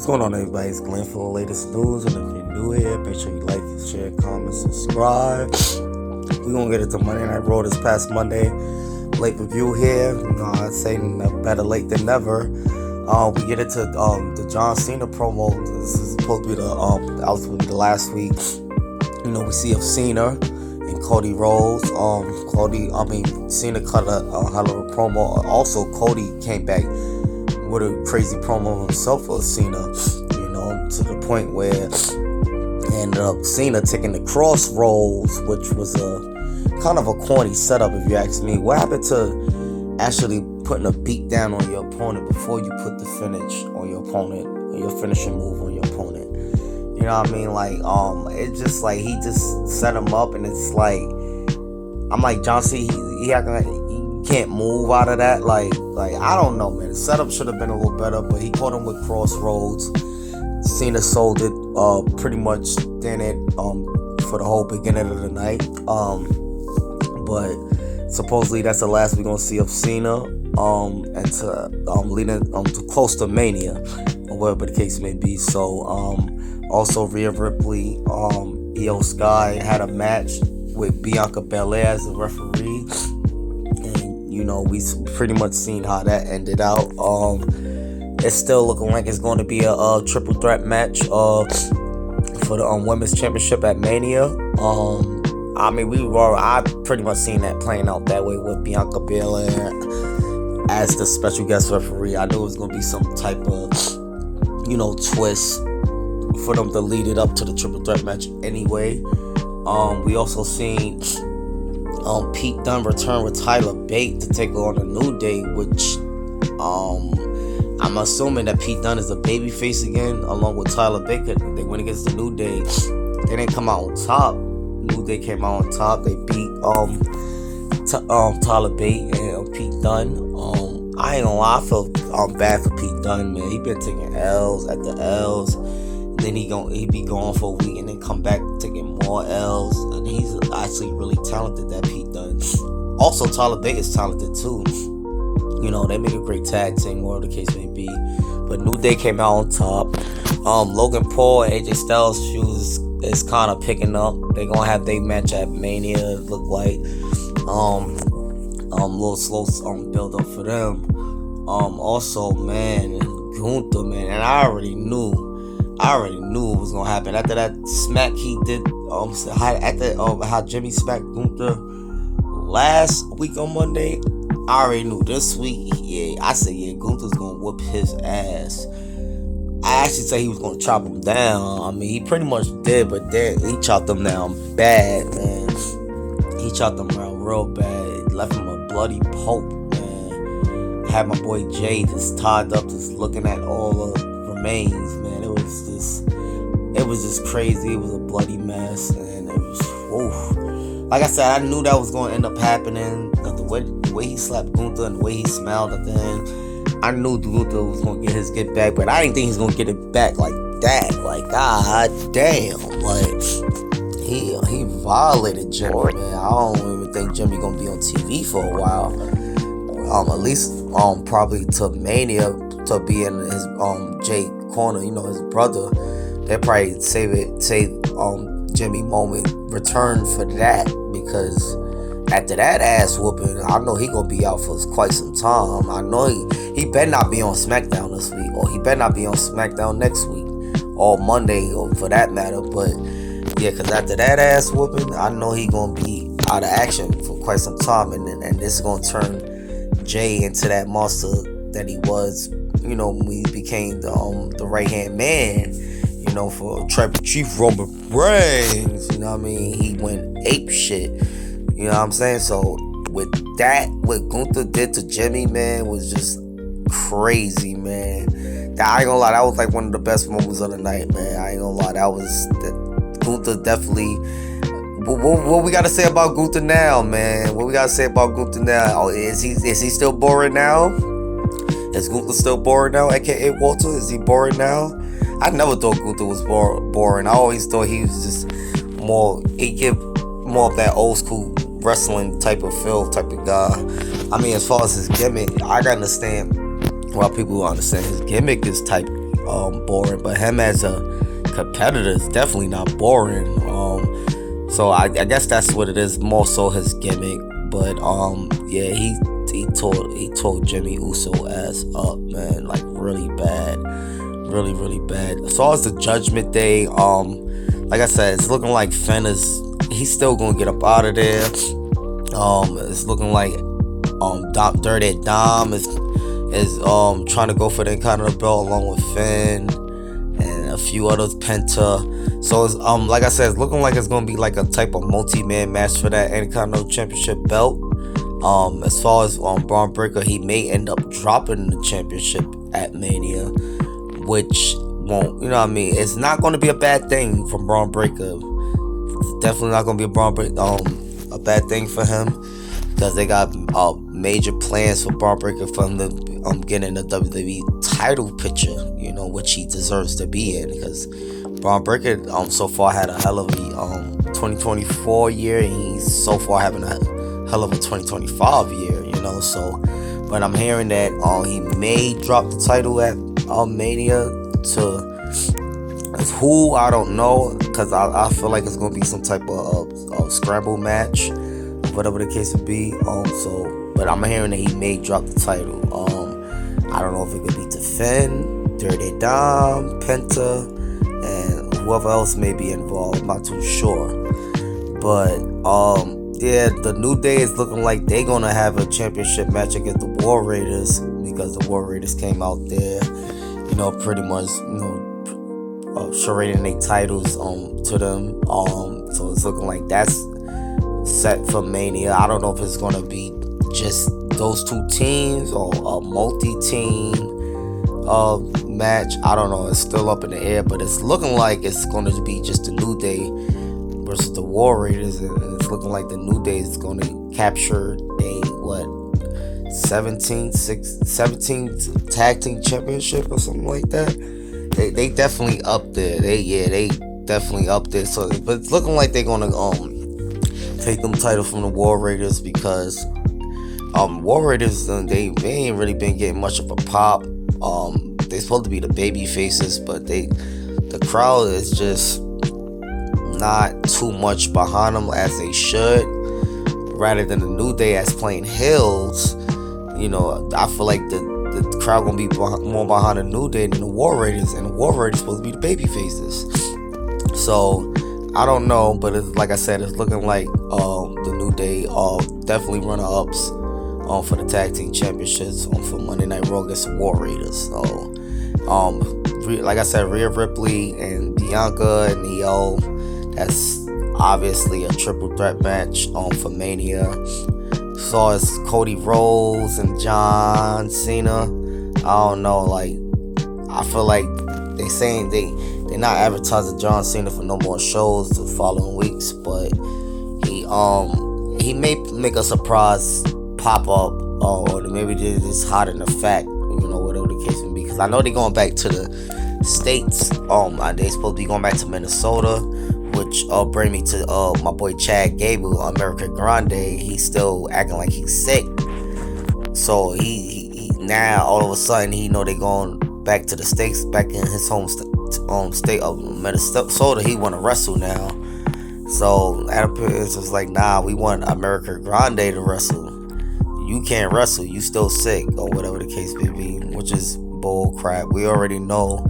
going on, everybody? It's Glenn for the latest news, and if you're new here, make sure you like, share, comment, subscribe. We're going to get into Monday Night Raw this past Monday. Late review here. I'd say better late than never. We get into the John Cena promo. This is supposed to be the last week. We see of Cena and Cody Rhodes. Cena cut a hell of a promo. Also, Cody came back with a crazy promo himself for Cena, to the point where ended up Cena taking the crossroads, which was a kind of a corny setup if you ask me. What happened to actually putting a beat down on your opponent before you put the finish on your opponent, or your finishing move on your opponent? You know what I mean? Like, it's just like he just set him up, and it's like, I'm like, John Cena, he acting like he can't move out of that. Like I don't know, man. The setup should have been a little better, but he caught him with crossroads. Cena sold it pretty much then for the whole beginning of the night. But supposedly that's the last we're gonna see of Cena. And to leading to close to Mania, or whatever the case may be. So also Rhea Ripley, Io Sky had a match with Bianca Belair as a referee, and we pretty much seen how that ended out. It's still looking like it's going to be a triple threat match for the women's championship at Mania. I pretty much seen that playing out that way with Bianca Belair as the special guest referee. I knew it was going to be some type of twist for them to lead it up to the triple threat match anyway. We also seen Pete Dunne return with Tyler Bate to take on a New Day, which I'm assuming that Pete Dunne is a babyface again, along with Tyler Bate. They went against the New Day. They didn't come out on top. New Day came out on top. They beat Tyler Bate and Pete Dunne. I ain't gonna lie, I feel bad for Pete Dunne, man. He been taking L's at the L's. Then he be gone for a week and then come back taking more L's. And he's actually really talented, that Pete Dunne. Also, Tyler Bate is talented too. They make a great tag team, whatever the case may be. But New Day came out on top. Logan Paul and AJ Styles' shoes is kind of picking up. They're gonna have their match at Mania, it look like. Little slow build up for them. Also, man, Gunther, man, and I already knew it was gonna happen after that smack he did. How Jimmy smacked Gunther last week on Monday. I already knew this week. I said Gunther's gonna whoop his ass. I actually said he was gonna chop him down. He pretty much did, but then he chopped him down bad, man. He chopped him around real bad. Left him a bloody pulp, man. Had my boy Jay just tied up, just looking at all the remains, man. It was just crazy. It was a bloody mess, and it was, like I said, I knew that was going to end up happening. The way he slapped Gunther and the way he smiled at the end, I knew Gunther was going to get back, but I didn't think he was going to get it back like that. Like, god damn, like he violated Jimmy, man. I don't even think Jimmy going to be on TV for a while. At least probably to Mania, to be in his Jay corner, his brother. They'll probably save Jimmy moment return for that, because after that ass whooping, I know he gonna be out for quite some time. I know he better not be on SmackDown this week, or he better not be on SmackDown next week, or Monday, or for that matter. But yeah, because after that ass whooping, I know he gonna be out of action for quite some time, and this is gonna turn Jay into that monster that he was, when he became the right hand man. For Tribal Chief Roman Reigns, he went ape shit, you know what I'm saying? So with that, what Gunther did to Jimmy, man, was just crazy, man. I ain't gonna lie, that was like one of the best moments of the night, man. I ain't gonna lie, Gunther definitely. What we gotta say about Gunther now, man? What we gotta say about Gunther now? Oh, is he still boring now? Is Gunther still boring now, aka Walter? Is he boring now? I never thought Gunther was boring. I always thought he was just he give more of that old school wrestling type of feel type of guy. As far as his gimmick, I gotta understand. Well, people understand his gimmick is type boring, but him as a competitor is definitely not boring. So I guess that's what it is, more so his gimmick. But yeah, he tore Jimmy Uso ass up, man, like really bad, really bad. As far as the Judgment Day, like I said, it's looking like Finn he's still gonna get up out of there. It's looking like Dirty Dom is trying to go for the Intercontinental belt along with Finn and a few others, Penta. So it's like I said, it's looking like it's gonna be like a type of multi-man match for that Intercontinental Championship belt. As far as Bron Breakker, he may end up dropping the championship at Mania, which won't, you know what I mean? It's not going to be a bad thing from Bron Breakker. It's definitely not going to be a bad thing for him, because they got major plans for Bron Breakker for him to get in the WWE title picture, you know, which he deserves to be in, because Bron Breakker so far had a hell of a 2024 year, and he's so far having a hell of a 2025 year, you know. So, but I'm hearing that he may drop the title at Mania to who, I don't know, because I feel like it's gonna be some type of scramble match, whatever the case would be. So, but I'm hearing that he may drop the title. I don't know if it could be to Finn, Dirty Dom, Penta, and whoever else may be involved. I'm not too sure, but yeah, the New Day is looking like they're gonna have a championship match against the War Raiders, because the War Raiders came out there, you know, pretty much, you know, charading their titles to them. So it's looking like that's set for Mania. I don't know if it's gonna be just those two teams or a multi-team match. I don't know. It's still up in the air, but it's looking like it's gonna be just the New Day versus the War Raiders, and it's looking like the New Day is going to capture a 17th tag team championship or something like that. They definitely up there. They definitely up there. So, but it's looking like they're going to take them titles from the War Raiders, because War Raiders, they ain't really been getting much of a pop. They supposed to be the baby faces, but the crowd is just not too much behind them as they should, rather than the New Day as playing heels. You know, I feel like the crowd gonna be more behind the New Day than the War Raiders, and the War Raiders supposed to be the baby faces. So I don't know, but like I said, it's looking like the New Day definitely runner-ups for the tag team championships for Monday Night Raw against the War Raiders. So like I said, Rhea Ripley and Bianca and Io, that's obviously a triple threat match for Mania. So it's Cody Rhodes and John Cena. I don't know, like, I feel like they saying they're not advertising John Cena for no more shows the following weeks, but he may make a surprise pop up, or maybe they're just hot in the fact, you know, whatever the case may be. Because I know they're going back to the States. They supposed to be going back to Minnesota, which bring me to my boy Chad Gable, America Grande. He's still acting like he's sick, so he now all of a sudden he know they going back to the States, back in his home state of Minnesota. He want to wrestle now, so at appearance it's like, nah, we want America Grande to wrestle. You can't wrestle, you still sick, or whatever the case may be, which is bull crap. We already know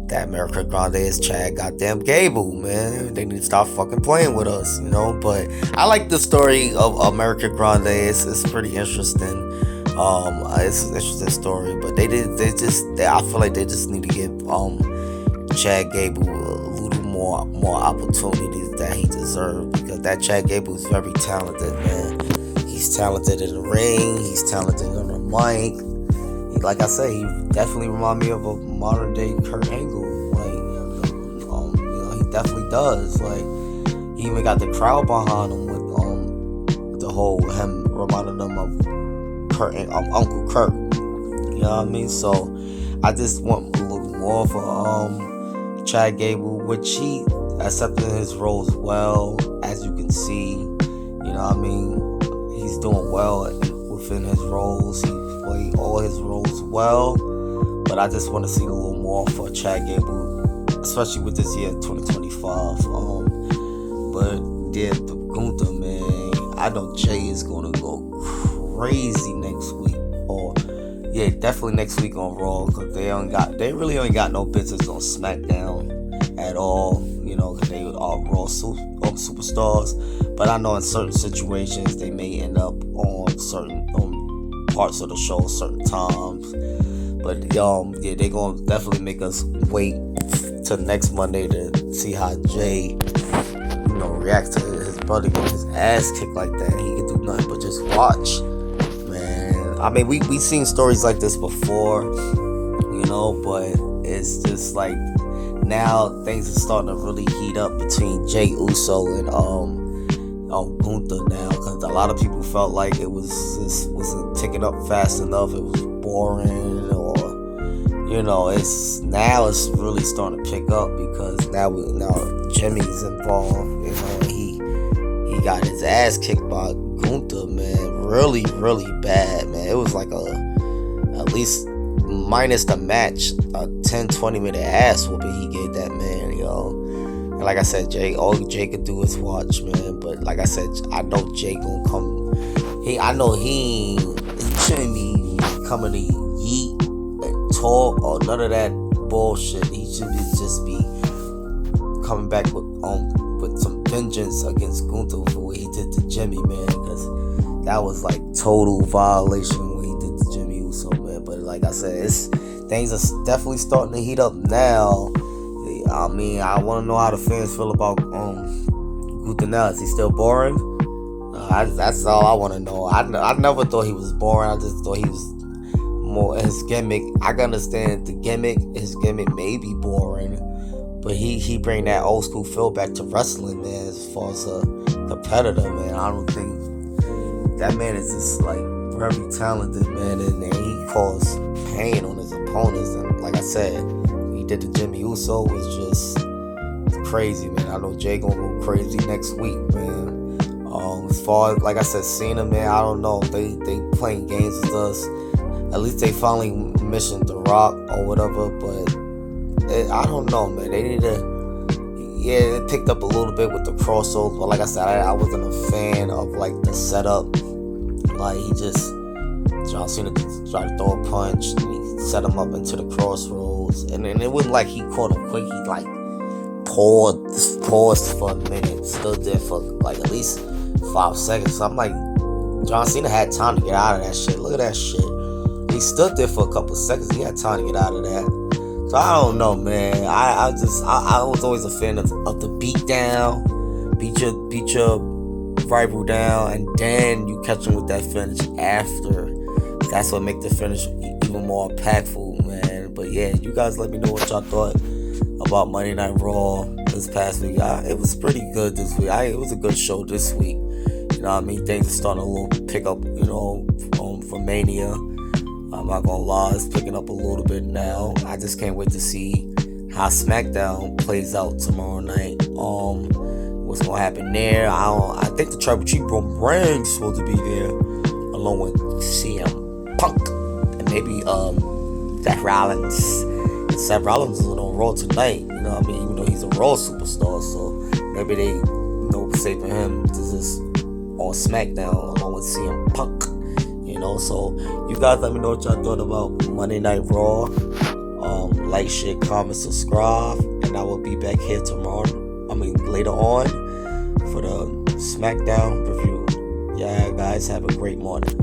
that America Grande is Chad goddamn Gable, man. They need to stop fucking playing with us, you know. But I like the story of America Grande. It's pretty interesting. It's an interesting story, but I feel like they just need to give Chad Gable a little more opportunities that he deserves, because that Chad Gable is very talented, man. He's talented in the ring. He's talented on the mic. Like I say, he definitely reminds me of a modern day Kurt Angle. Like, you know, he definitely does. Like, he even got the crowd behind him with the whole him reminding them of Kurt, Uncle Kurt. You know what I mean? So I just want a little more for Chad Gable, which he accepted his roles well, as you can see. You know what I mean? He's doing well within his roles. He played all his roles well. But I just want to see a little more for Chad Gable, especially with this year 2025. But yeah, the Gunther, man, I know Jay is gonna go crazy next week. Or yeah, definitely next week on Raw, because they really ain't got no business on SmackDown at all. You know, because they are Raw superstars. But I know in certain situations they may end up on certain parts of the show certain times. But yeah, they gonna definitely make us wait till next Monday to see how Jay, reacts to his brother getting his ass kicked like that. He can do nothing but just watch, man. I mean, we seen stories like this before, but it's just like now things are starting to really heat up between Jey Uso and Gunther now, because a lot of people felt like it wasn't ticking up fast enough. It was boring, or it's really starting to pick up, because now Jimmy's involved. He got his ass kicked by Gunther, man, really, really bad, man. It was like at least minus the match, a 10-20 minute ass whooping he gave that man, And like I said, all Jay could do is watch, man. But like I said, I know Jay gonna come. I know he shouldn't be coming to yeet and talk or none of that bullshit. He should just be coming back with some vengeance against Gunther for what he did to Jimmy, man. Because that was like total violation what he did to Jimmy Uso, man. But like I said, things are definitely starting to heat up now. I mean, I want to know how the fans feel about Gunther now. Is he still boring? That's all I want to know. I never thought he was boring. I just thought he was more his gimmick. I can understand the gimmick. His gimmick may be boring, but he bring that old school feel back to wrestling, man. As far as a competitor, man, I don't think that man is just like very talented, man, and he caused pain on his opponents. And like I said, he did to Jimmy Uso was just crazy, man. I know Jay gonna go crazy next week, man. As far as, like I said, Cena, man, I don't know. They playing games with us. At least they finally mentioned The Rock or whatever, but I don't know, man. They need to, it picked up a little bit with the crossovers, but like I said, I wasn't a fan of like the setup. Like John Cena tried to throw a punch, and he set him up into the crossroads, and it wasn't like he caught him quick. He like paused for a minute, stood there for like at least 5 seconds. So I'm like, John Cena had time to get out of that shit. Look at that shit. He stood there for a couple seconds. He had time to get out of that. So I don't know, man. I was always a fan of the beat down, beat your rival down, and then you catch him with that finish after. That's what make the finish even more impactful, man. But yeah, you guys let me know what y'all thought about Monday Night Raw this past week. It was pretty good this week. It was a good show this week. You know what I mean? Things are starting to pick up, for Mania. I'm not gonna lie, it's picking up a little bit now. I just can't wait to see how SmackDown plays out tomorrow night. What's gonna happen there? I think the Tribal Chief Bron is supposed to be there, along with CM Punk and maybe Seth Rollins. And Seth Rollins is on Raw tonight. You know what I mean? Even though he's a Raw superstar, so maybe they saving him to just on SmackDown along with CM Punk. So you guys let me know what y'all thought about Monday Night Raw. Like, share, comment, subscribe, and I will be back here later on for the SmackDown review. Yeah, guys, have a great morning.